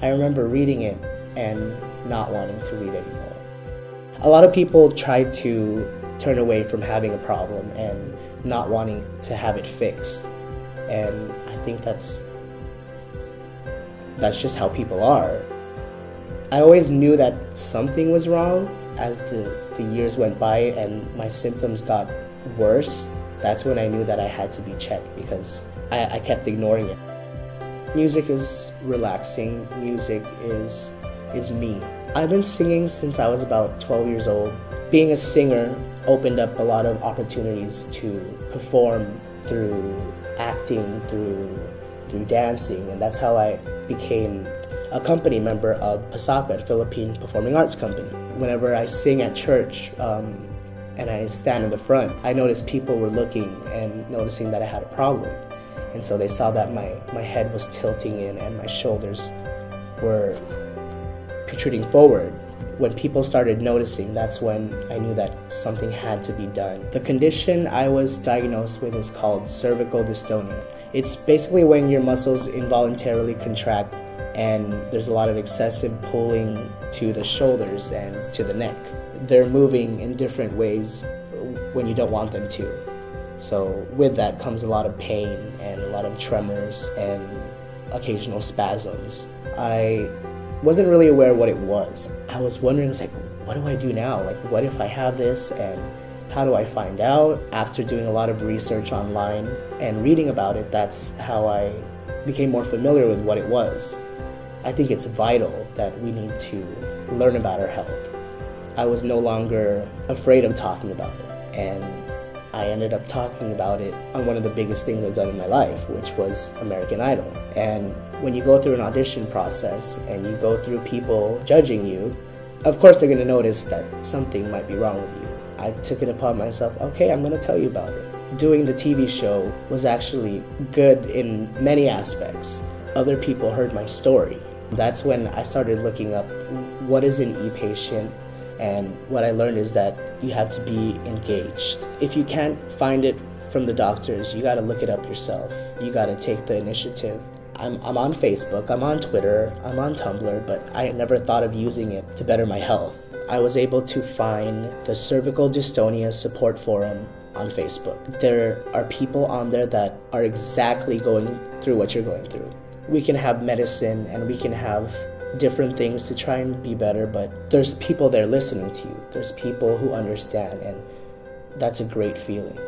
I remember reading it and not wanting to read anymore. A lot of people try to turn away from having a problem and not wanting to have it fixed. And I think that's just how people are. I always knew that something was wrong. As the years went by and my symptoms got worse, that's when I knew that I had to be checked because I kept ignoring it. Music is relaxing. Music is me. I've been singing since I was about 12 years old. Being a singer opened up a lot of opportunities to perform through acting, through dancing, and that's how I became a company member of PASACA, Philippine Performing Arts Company. Whenever I sing at church and I stand in the front, I noticed people were looking and noticing that I had a problem. And so they saw that my head was tilting in and my shoulders were protruding forward. When people started noticing, that's when I knew that something had to be done. The condition I was diagnosed with is called cervical dystonia. It's basically when your muscles involuntarily contract and there's a lot of excessive pulling to the shoulders and to the neck. They're moving in different ways when you don't want them to. So with that comes a lot of pain and a lot of tremors and occasional spasms. I wasn't really aware what it was. I was wondering, what do I do now? What if I have this, and how do I find out? After doing a lot of research online and reading about it, that's how I became more familiar with what it was. I think it's vital that we need to learn about our health. I was no longer afraid of talking about it, and I ended up talking about it on one of the biggest things I've done in my life, which was American Idol. And when you go through an audition process and you go through people judging you, of course they're going to notice that something might be wrong with you. I took it upon myself, okay, I'm going to tell you about it. Doing the TV show was actually good in many aspects. Other people heard my story. That's when I started looking up what is an ePatient, and what I learned is that you have to be engaged. If you can't find it from the doctors, you got to look it up yourself. You got to take the initiative. I'm on Facebook, I'm on Twitter, I'm on Tumblr, but I never thought of using it to better my health. I was able to find the Cervical Dystonia Support Forum on Facebook. There are people on there that are exactly going through what you're going through. We can have medicine and we can have different things to try and be better, but there's people there listening to you. There's people who understand, and that's a great feeling.